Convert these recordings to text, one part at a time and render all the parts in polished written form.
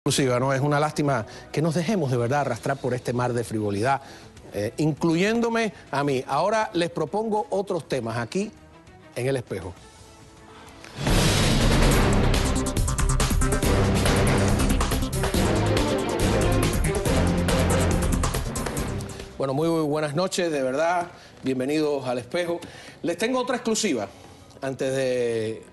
Exclusiva, ¿no? Es una lástima que nos dejemos de verdad arrastrar por este mar de frivolidad, incluyéndome a mí. Ahora les propongo otros temas aquí en El Espejo. Bueno, muy buenas noches, de verdad, bienvenidos al Espejo. Les tengo otra exclusiva. Antes de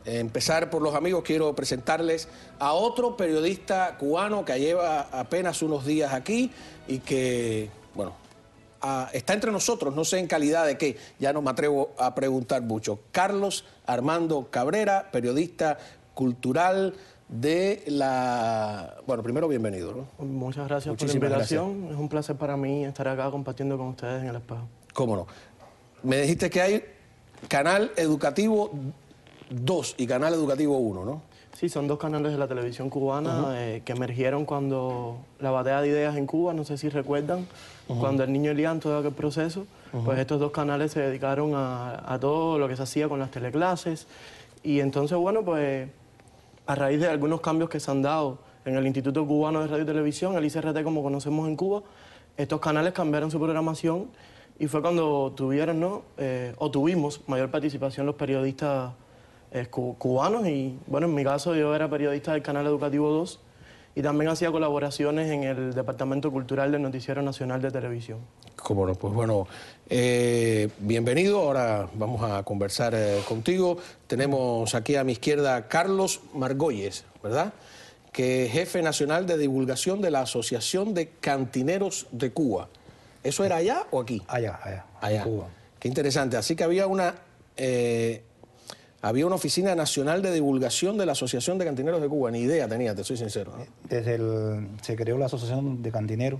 empezar por los amigos, quiero presentarles a otro periodista cubano que lleva apenas unos días aquí y que, bueno, está entre nosotros, no sé en calidad de qué, ya no me atrevo a preguntar mucho. Carlos Armando Cabrera, periodista cultural de la... Bueno, primero, bienvenido, ¿no? Muchas gracias por la invitación. Es un placer para mí estar acá compartiendo con ustedes en El Espejo. ¿Cómo no? Me dijiste que hay Canal Educativo 2 y Canal Educativo 1, ¿no? Sí, son dos canales de la televisión cubana que emergieron cuando la batalla de ideas en Cuba, no sé si recuerdan, cuando el niño Elian, todo aquel proceso, pues estos dos canales se dedicaron a todo lo que se hacía con las teleclases. Y entonces, bueno, pues a raíz de algunos cambios que se han dado en el Instituto Cubano de Radio y Televisión, el ICRT como conocemos en Cuba, estos canales cambiaron su programación y fue cuando tuvieron, ¿no? O tuvimos mayor participación los periodistas cubanos. Y bueno, en mi caso yo era periodista del Canal Educativo 2 y también hacía colaboraciones en el Departamento Cultural del Noticiero Nacional de Televisión. Cómo no, pues bueno, bienvenido. Ahora vamos a conversar contigo. Tenemos aquí a mi izquierda Carlos Margolles, ¿verdad? Que es jefe nacional de divulgación de la Asociación de Cantineros de Cuba. ¿Eso era allá o aquí? Allá, en Cuba. Qué interesante. Así que había una oficina nacional de divulgación de la Asociación de Cantineros de Cuba. Ni idea tenía, te soy sincero, ¿no? Se creó la Asociación de Cantineros,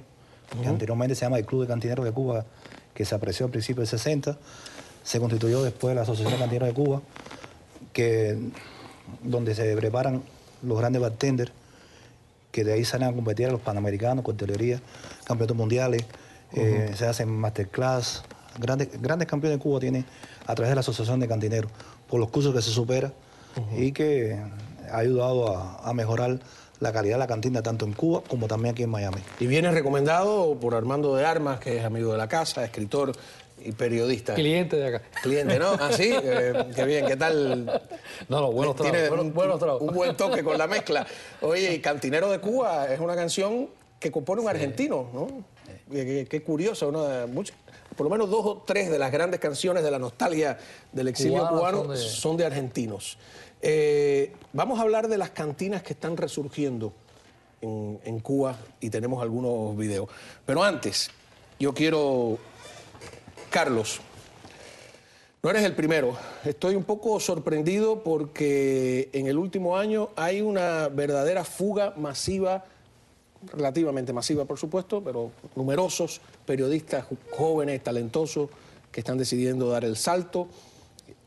que anteriormente se llama el Club de Cantineros de Cuba, que se apreció a principios del 60. Se constituyó después la Asociación de Cantineros de Cuba, donde se preparan los grandes bartenders, que de ahí salen a competir a los panamericanos, coctelería, campeonatos mundiales, se hacen masterclass. Grandes campeones de Cuba tienen a través de la Asociación de Cantineros, por los cursos que se supera y que ha ayudado a mejorar la calidad de la cantina tanto en Cuba como también aquí en Miami. Y viene recomendado por Armando de Armas, que es amigo de la casa, escritor y periodista. Cliente de acá. Cliente, ¿no? ¿Ah, sí? Qué bien, ¿qué tal? No, buenos tragos. Tiene buenos tragos. Un buen toque con la mezcla. Oye, Cantinero de Cuba es una canción que compone un argentino, ¿no? Qué curioso, ¿no? Por lo menos 2 o 3 de las grandes canciones de la nostalgia del exilio cubano son de argentinos. Vamos a hablar de las cantinas que están resurgiendo en Cuba y tenemos algunos videos. Pero antes, yo quiero... Carlos, no eres el primero. Estoy un poco sorprendido porque en el último año hay una verdadera fuga masiva, relativamente masiva por supuesto, pero numerosos periodistas jóvenes, talentosos, que están decidiendo dar el salto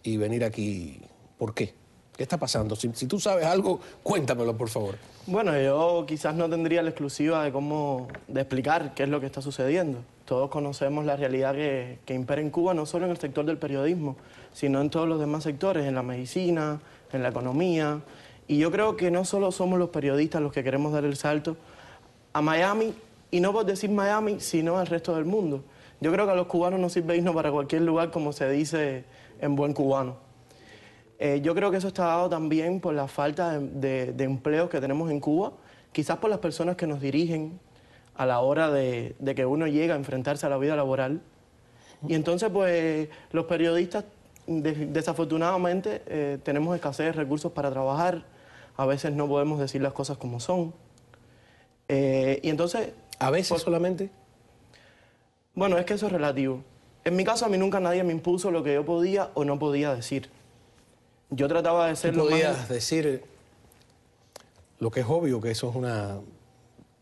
y venir aquí. ¿Por qué? ¿Qué está pasando? Si tú sabes algo, cuéntamelo, por favor. Bueno, yo quizás no tendría la exclusiva de explicar qué es lo que está sucediendo. Todos conocemos la realidad que impera en Cuba, no solo en el sector del periodismo, sino en todos los demás sectores, en la medicina, en la economía. Y yo creo que no solo somos los periodistas los que queremos dar el salto a Miami, y no por decir Miami, sino al resto del mundo. Yo creo que a los cubanos nos sirve irnos para cualquier lugar, como se dice en buen cubano. Yo creo que eso está dado también por la falta de empleos que tenemos en Cuba, quizás por las personas que nos dirigen a la hora de que uno llega a enfrentarse a la vida laboral. Y entonces, pues, los periodistas, desafortunadamente, tenemos escasez de recursos para trabajar. A veces no podemos decir las cosas como son. Y entonces... ¿A veces pues, solamente? Bueno, es que eso es relativo. En mi caso, a mí nunca nadie me impuso lo que yo podía o no podía decir. Yo trataba de ser... ¿Tú podías decir lo que es obvio, que eso es una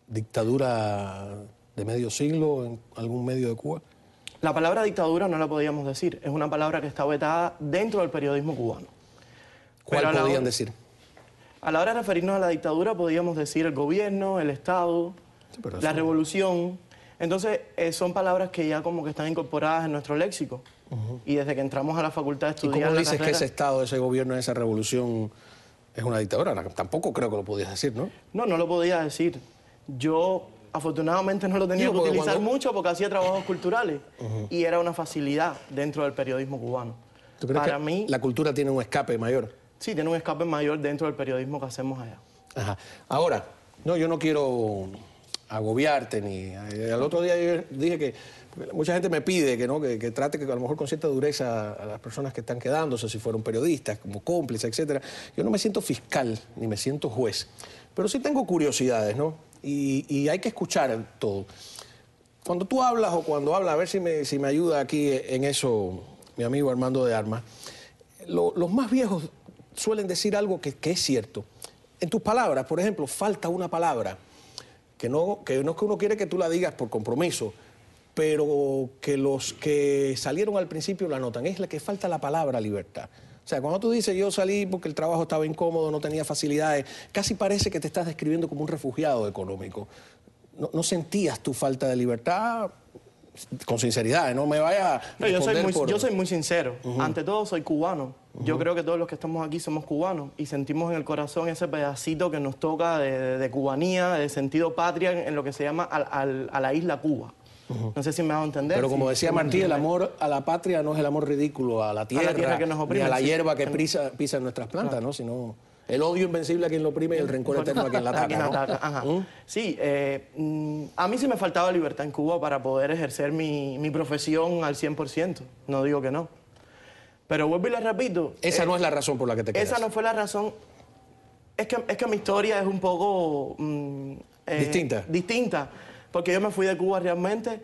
dictadura de medio siglo en algún medio de Cuba? La palabra dictadura no la podíamos decir. Es una palabra que está vetada dentro del periodismo cubano. ¿Cuál podían decir? A la hora de referirnos a la dictadura podíamos decir el gobierno, el Estado, sí, la revolución. Entonces son palabras que ya como que están incorporadas en nuestro léxico. Y desde que entramos a la facultad de estudiar... ¿Y cómo dices que ese Estado, ese gobierno, esa revolución es una dictadura. Tampoco creo que lo podías decir, ¿no? No, no lo podía decir. Yo, afortunadamente, no lo tenía Digo, que porque utilizar cuando- mucho porque hacía trabajos culturales y era una facilidad dentro del periodismo cubano. ¿Tú crees Para que mí, la cultura tiene un escape mayor? sí, tiene un escape mayor dentro del periodismo que hacemos allá. Ajá. Ahora, no, yo no quiero agobiarte ni... Al otro día yo dije que mucha gente me pide que, ¿no? que trate que a lo mejor con cierta dureza a las personas que están quedándose, si fueron periodistas, como cómplices, etcétera. Yo no me siento fiscal ni me siento juez, pero sí tengo curiosidades, ¿no? Y hay que escuchar todo. Cuando tú hablas o cuando hablas, a ver si me ayuda aquí en eso mi amigo Armando de Armas, los más viejos suelen decir algo que es cierto. En tus palabras, por ejemplo, falta una palabra que no es que uno quiere que tú la digas por compromiso, pero que los que salieron al principio la notan. Es la que falta la palabra libertad. O sea, cuando tú dices yo salí porque el trabajo estaba incómodo, no tenía facilidades, casi parece que te estás describiendo como un refugiado económico. ¿No sentías tu falta de libertad? Con sinceridad, no me vayas a No, responder yo soy muy sincero. Ante todo, soy cubano. Yo creo que todos los que estamos aquí somos cubanos y sentimos en el corazón ese pedacito que nos toca de cubanía, de sentido patria en lo que se llama a la isla Cuba. No sé si me hago entender. Pero como Sí, decía sí, Martí, el amor a la patria no es el amor ridículo a la tierra, que nos oprime, ni a la sí. hierba que pisa en nuestras plantas, ¿no? Sino el odio invencible a quien lo oprime y el rencor eterno a quien la ataca, A quien ¿no? ataca, ajá. Sí, a mí sí me faltaba libertad en Cuba para poder ejercer mi profesión al 100%. No digo que no. Pero vuelvo y le repito. Esa no es la razón por la que te quedas. Esa no fue la razón. Es que mi historia es un poco... Distinta. Porque yo me fui de Cuba realmente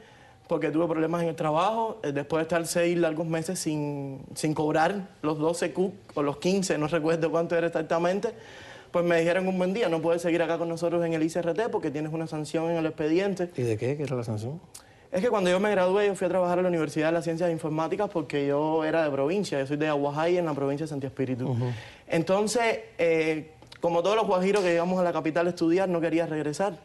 porque tuve problemas en el trabajo. Después de estar 6 largos meses sin cobrar los 12 CUC o los 15, no recuerdo cuánto era exactamente, pues me dijeron un buen día, no puedes seguir acá con nosotros en el ICRT porque tienes una sanción en el expediente. ¿Y de qué? ¿Qué era la sanción? Es que cuando yo me gradué, yo fui a trabajar a la Universidad de las Ciencias Informáticas porque yo era de provincia, yo soy de Aguajay, en la provincia de Santi Espíritu. Entonces, como todos los guajiros que llegamos a la capital a estudiar, no quería regresar.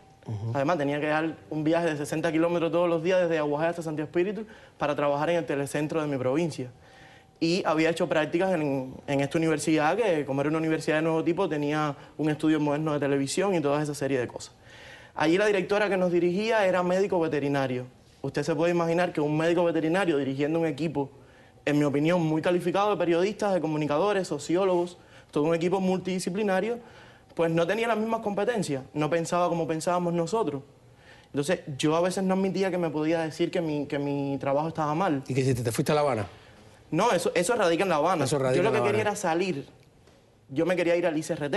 Además, tenía que dar un viaje de 60 kilómetros todos los días desde Aguajay hasta Santi Espíritu para trabajar en el telecentro de mi provincia. Y había hecho prácticas en esta universidad, que como era una universidad de nuevo tipo, tenía un estudio moderno de televisión y toda esa serie de cosas. Allí la directora que nos dirigía era médico veterinario. Usted se puede imaginar que un médico veterinario dirigiendo un equipo, en mi opinión, muy calificado de periodistas, de comunicadores, sociólogos, todo un equipo multidisciplinario, pues no tenía las mismas competencias, no pensaba como pensábamos nosotros. Entonces, yo a veces no admitía que me podía decir que mi trabajo estaba mal. ¿Y que si te fuiste a La Habana? No, eso radica en La Habana. Eso radica Yo lo en que La quería Habana. era salir. Yo me quería ir al ICRT,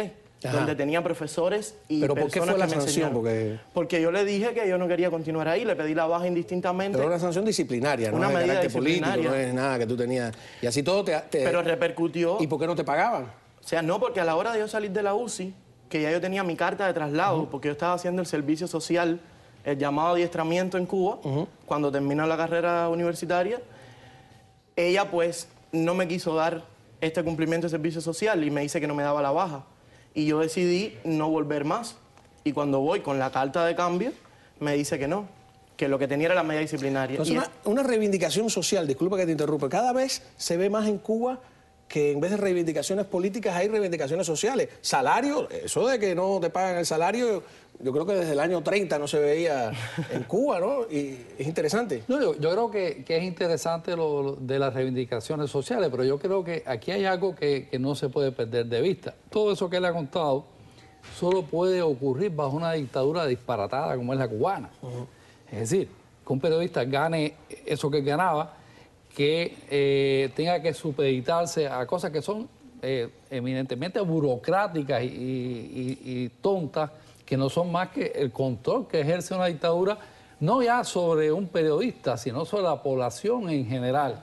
donde tenía profesores y ¿Pero por qué personas fue la que me sanción? enseñaron. Porque yo le dije que yo no quería continuar ahí, le pedí la baja indistintamente. Pero una sanción disciplinaria, no Una es de medida carácter político, disciplinaria. no es nada que tú tenías. Y así todo Pero repercutió. ¿Y por qué no te pagaban? O sea, no, porque a la hora de yo salir de la UCI, que ya yo tenía mi carta de traslado, porque yo estaba haciendo el servicio social, el llamado adiestramiento en Cuba, cuando terminó la carrera universitaria, ella pues no me quiso dar este cumplimiento de servicio social y me dice que no me daba la baja. Y yo decidí no volver más. Y cuando voy con la carta de cambio, me dice que no, que lo que tenía era la medida disciplinaria. Entonces, una reivindicación social, disculpa que te interrumpa, cada vez se ve más en Cuba que en vez de reivindicaciones políticas hay reivindicaciones sociales. Salario, eso de que no te pagan el salario, yo creo que desde el año 30 no se veía en Cuba, ¿no? Y es interesante. No, yo creo que es interesante lo de las reivindicaciones sociales, pero yo creo que aquí hay algo que no se puede perder de vista. Todo eso que él ha contado solo puede ocurrir bajo una dictadura disparatada como es la cubana. Es decir, que un periodista gane eso que ganaba, que tenga que supeditarse a cosas que son eminentemente burocráticas y tontas, que no son más que el control que ejerce una dictadura, no ya sobre un periodista, sino sobre la población en general.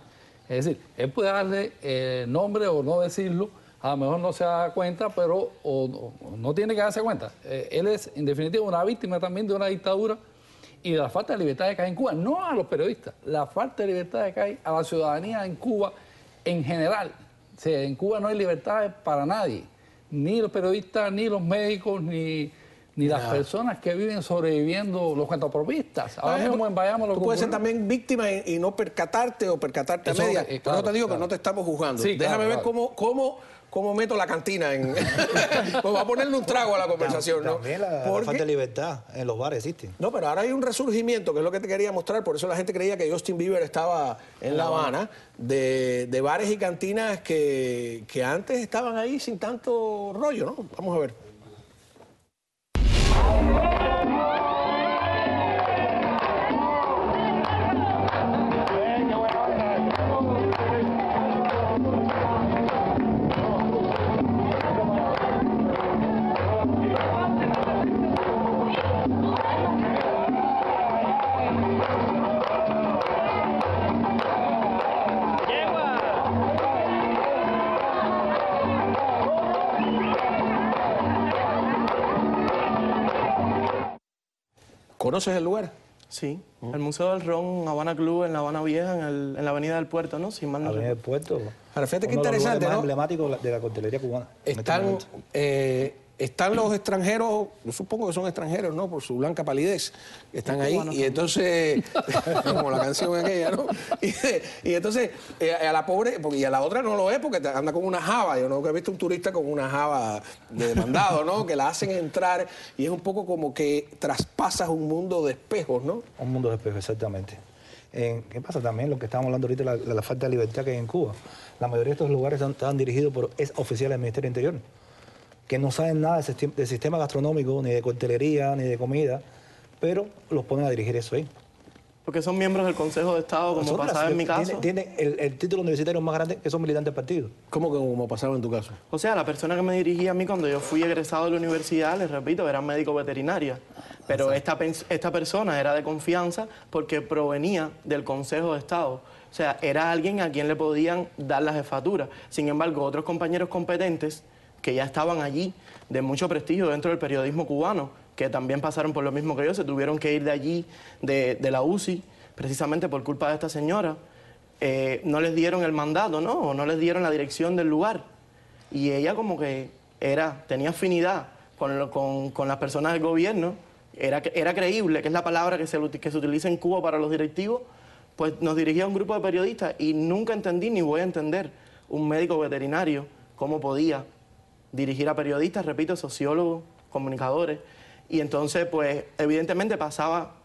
Es decir, él puede darle nombre o no decirlo, a lo mejor no se da cuenta, pero no tiene que darse cuenta. Él es, en definitiva, una víctima también de una dictadura y de la falta de libertad que hay en Cuba, no a los periodistas, la falta de libertad que hay a la ciudadanía en Cuba en general. O sea, en Cuba no hay libertad para nadie, ni los periodistas, ni los médicos, ni ni las personas que viven sobreviviendo, los cuentapropistas. Ahora mismo en Bayamo lo tú puedes ser también víctima y no percatarte o percatarte a medias. Pero no te digo que no te estamos juzgando. Sí, déjame ver cómo meto la cantina en... pues va a ponerle un trago a la conversación, ¿no? También la falta de libertad en los bares existe. No, pero ahora hay un resurgimiento, que es lo que te quería mostrar, por eso la gente creía que Justin Bieber estaba en La Habana, de bares y cantinas que antes estaban ahí sin tanto rollo, ¿no? Vamos a ver. ¿Conoces el lugar? Sí, el Museo del Ron, Habana Club, en La Habana Vieja, en la Avenida del Puerto, ¿no? Si mal no Avenida del Puerto. Ahora, fíjate qué uno de los interesante, lugares ¿no? más emblemáticos de la coctelería cubana. Están los extranjeros, yo supongo que son extranjeros, ¿no? Por su blanca palidez, están ahí. Y entonces, como la canción aquella, ¿no? Y entonces, a la pobre, y a la otra no lo es porque anda con una java. Yo no he visto un turista con una java de mandado, ¿no? Que la hacen entrar y es un poco como que traspasas un mundo de espejos, ¿no? Un mundo de espejos, exactamente. ¿Qué pasa también? Lo que estábamos hablando ahorita, la falta de libertad que hay en Cuba. La mayoría de estos lugares están dirigidos por oficiales del Ministerio del Interior, que no saben nada del sistema gastronómico, ni de coctelería, ni de comida, pero los ponen a dirigir eso ahí. Porque son miembros del Consejo de Estado, como pasaba en mi caso. Tienen el título universitario más grande que son militantes del partido. ¿Cómo que como pasaba en tu caso? O sea, la persona que me dirigía a mí cuando yo fui egresado de la universidad, les repito, era médico veterinaria. Pero esta persona era de confianza porque provenía del Consejo de Estado. O sea, era alguien a quien le podían dar la jefatura. Sin embargo, otros compañeros competentes que ya estaban allí, de mucho prestigio dentro del periodismo cubano, que también pasaron por lo mismo que yo, se tuvieron que ir de allí, de la UCI, precisamente por culpa de esta señora. No les dieron el mandato, ¿no? O no les dieron la dirección del lugar. Y ella como que tenía afinidad con las personas del gobierno, era creíble, que es la palabra que se utiliza en Cuba para los directivos, pues nos dirigía a un grupo de periodistas y nunca entendí, ni voy a entender, un médico veterinario, cómo podía dirigir a periodistas, repito, sociólogos, comunicadores. Y entonces, pues, evidentemente pasaba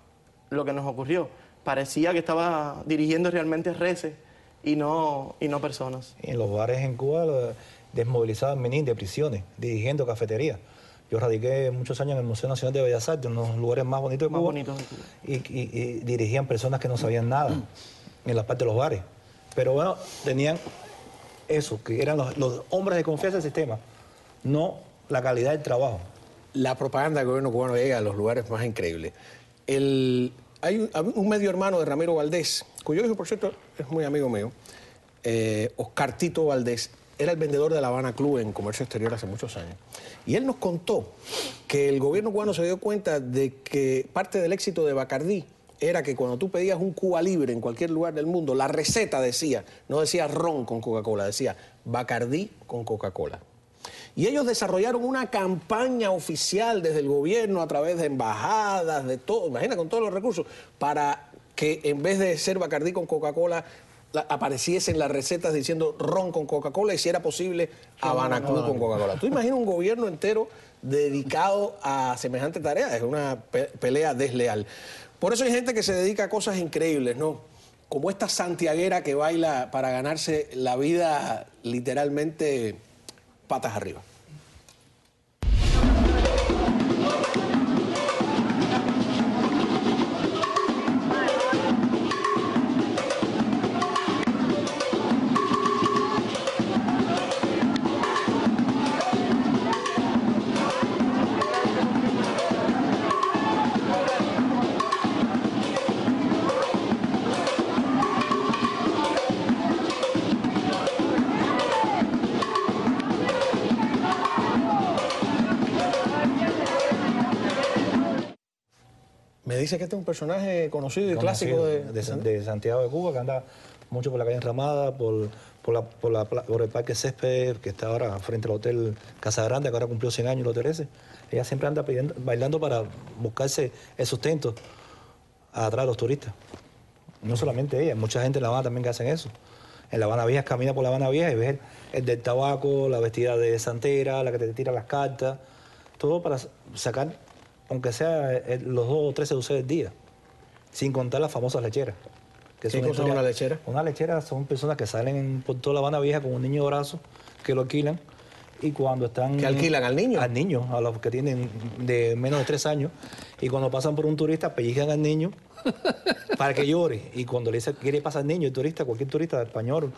lo que nos ocurrió. Parecía que estaba dirigiendo realmente reces y no personas. En los bares en Cuba desmovilizaban menín de prisiones, dirigiendo cafeterías. Yo radiqué muchos años en el Museo Nacional de Bellas Artes, uno de los lugares más bonitos de Cuba. Y dirigían personas que no sabían nada en la parte de los bares. Pero bueno, tenían eso, que eran los hombres de confianza del sistema, no la calidad del trabajo. La propaganda del gobierno cubano llega a los lugares más increíbles. Hay un medio hermano de Ramiro Valdés, cuyo hijo, por cierto, es muy amigo mío, Oscar Tito Valdés, era el vendedor de La Habana Club en comercio exterior hace muchos años. Y él nos contó que el gobierno cubano se dio cuenta de que parte del éxito de Bacardí era que cuando tú pedías un Cuba Libre en cualquier lugar del mundo, la receta decía, no decía ron con Coca-Cola, decía Bacardí con Coca-Cola. Y ellos desarrollaron una campaña oficial desde el gobierno a través de embajadas, de todo, imagina, con todos los recursos, para que en vez de ser Bacardí con Coca-Cola, apareciesen las recetas diciendo ron con Coca-Cola y si era posible Habana Club con Coca-Cola. Tú imaginas un gobierno entero dedicado a semejante tarea, es una pelea desleal. Por eso hay gente que se dedica a cosas increíbles, ¿no? Como esta santiaguera que baila para ganarse la vida literalmente patas arriba. Me dice que este es un personaje conocido y clásico de Santiago de Cuba, que anda mucho por la calle Enramada, por el Parque Césped, que está ahora frente al Hotel Casa Grande, que ahora cumplió 100 años el hotel ese. ella siempre anda bailando para buscarse el sustento atrás de los turistas. No solamente ella, mucha gente en La Habana también que hacen eso. En La Habana Vieja, camina por La Habana Vieja y ves el del tabaco, la vestida de santera, la que te tira las cartas, todo para sacar, aunque sea los 2 o 3 seducciones del día, sin contar las famosas lecheras. ¿Qué cosa es una lechera? Una lechera son personas que salen por toda La Habana Vieja con un niño de brazo, que lo alquilan, y cuando están... ¿Que alquilan al niño? Al niño, a los que tienen de menos de 3 años, y cuando pasan por un turista, pellizcan al niño para que llore, y cuando le dice qué le pasa al niño, el turista, cualquier turista español,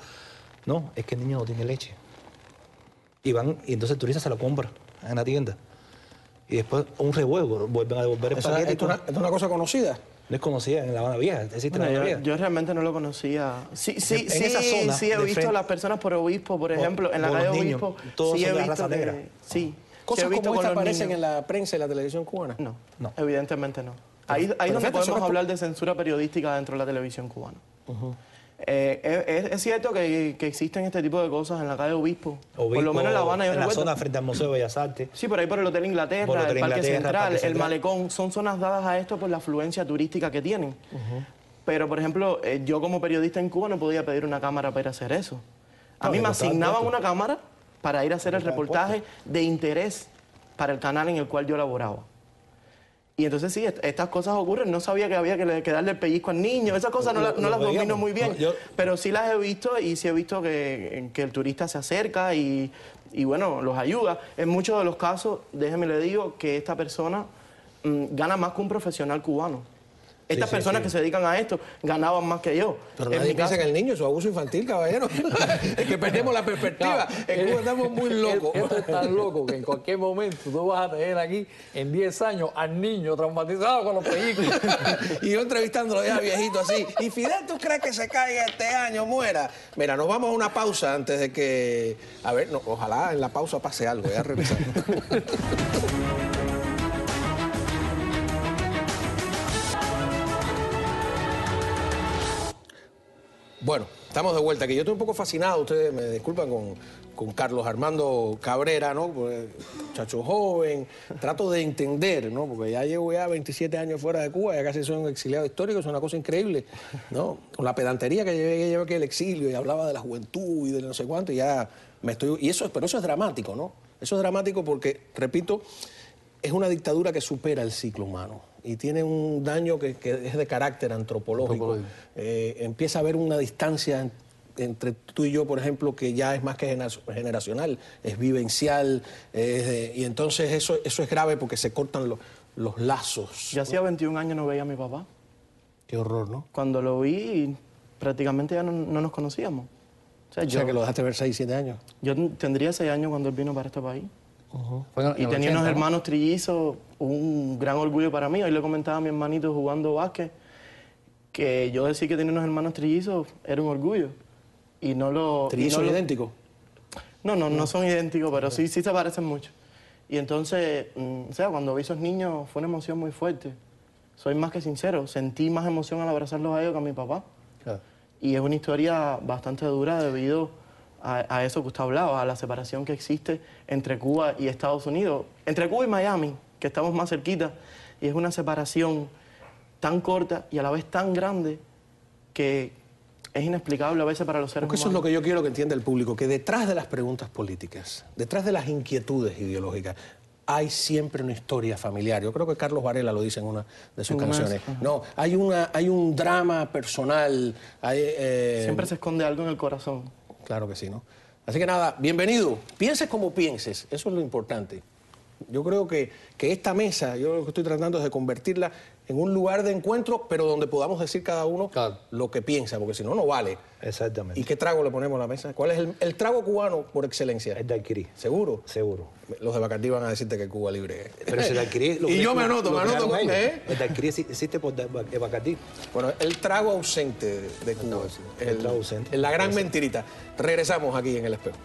no, es que el niño no tiene leche. Y entonces el turista se lo compra en la tienda. Y después un revuelo, vuelven a devolver el paquete. ¿Es una cosa conocida? No es conocida en La Habana Vieja, existe en La Habana Vieja. Yo realmente no lo conocía. Sí, esa zona sí he visto a las personas por Obispo, por ejemplo, en la calle Obispo. Todos sí son he de visto raza negra. Sí. ¿Cosas como esta aparecen niños. en la prensa y la televisión cubana? No, No. evidentemente no. Ahí es donde podemos hablar de censura periodística dentro de la televisión cubana. Es cierto que existen este tipo de cosas en la calle Obispo. Por lo menos en La Habana. En la zona frente al Museo de Bellas Artes. Sí, por ahí por el Hotel Inglaterra, el Parque Central, el Malecón. Son zonas dadas a esto por la afluencia turística que tienen. Pero, por ejemplo, yo como periodista en Cuba no podía pedir una cámara para ir a hacer eso. A mí me asignaban una cámara para ir a hacer el reportaje de interés para el canal en el cual yo laboraba. Y entonces sí, estas cosas ocurren. No sabía que había que darle el pellizco al niño. Esas cosas no las domino muy bien. Pero sí las he visto y sí he visto que el turista se acerca y bueno, los ayuda. En muchos de los casos, déjeme le digo, que esta persona gana más que un profesional cubano. Estas personas que se dedican a esto ganaban más que yo. Pero nadie piensa en el niño, su abuso infantil, caballero. Es que perdemos la perspectiva. En Cuba estamos muy locos. Esto es tan loco que en cualquier momento tú vas a tener aquí en 10 años al niño traumatizado con los pellizcos. Y yo entrevistándolo ya viejito así. ¿Y Fidel tú crees que se caiga este año, muera? Mira, nos vamos a una pausa antes de que... A ver, ojalá en la pausa pase algo, ya regresamos. Bueno, estamos de vuelta, que yo estoy un poco fascinado, ustedes me disculpan, con Carlos Armando Cabrera, ¿no? Pues, muchacho joven, trato de entender, ¿no? Porque ya llevo 27 años fuera de Cuba, ya casi soy un exiliado histórico, es una cosa increíble, ¿no? Con la pedantería que llevé aquí al exilio y hablaba de la juventud y de no sé cuánto, y ya me estoy... Pero eso es dramático, ¿no? Eso es dramático porque, repito, es una dictadura que supera el ciclo humano y tiene un daño que es de carácter antropológico. Empieza a haber una distancia entre tú y yo, por ejemplo, que ya es más que generacional, es vivencial, y entonces eso es grave porque se cortan los lazos. Yo hacía 21 años no veía a mi papá. Qué horror, ¿no? Cuando lo vi, prácticamente ya no nos conocíamos. O sea, que lo dejaste ver 6, 7 años. Yo tendría 6 años cuando él vino para este país. Y tenía unos hermanos trillizos, un gran orgullo para mí. Hoy le comentaba a mi hermanito jugando básquet que yo decir que tenía unos hermanos trillizos era un orgullo. Y no lo... ¿Trillizos idénticos? No son idénticos, pero sí se parecen mucho. Y entonces, o sea, cuando vi a esos niños fue una emoción muy fuerte. Soy más que sincero, sentí más emoción al abrazarlos a ellos que a mi papá. Claro. Y es una historia bastante dura debido a eso que usted hablaba, a la separación que existe entre Cuba y Estados Unidos, entre Cuba y Miami, que estamos más cerquita, y es una separación tan corta y a la vez tan grande que es inexplicable a veces para los seres humanos. Eso es lo que yo quiero que entienda el público, que detrás de las preguntas políticas, detrás de las inquietudes ideológicas, hay siempre una historia familiar. Yo creo que Carlos Varela lo dice en una de sus canciones. No, hay un drama personal. Siempre se esconde algo en el corazón. Claro que sí, ¿no? Así que nada, bienvenido. Pienses como pienses, eso es lo importante. Yo creo que esta mesa, yo lo que estoy tratando es de convertirla en un lugar de encuentro, pero donde podamos decir cada uno lo que piensa, porque si no, no vale. Exactamente. ¿Y qué trago le ponemos a la mesa? ¿Cuál es el trago cubano por excelencia? El daiquiri. ¿Seguro? Seguro. Los de Bacardí van a decirte que Cuba libre es. Pero ese daiquiri... Y yo me anoto. El daiquiri existe por Bacardí. Bueno, el trago ausente de Cuba. El trago ausente. La gran mentirita. Regresamos aquí en El Espejo.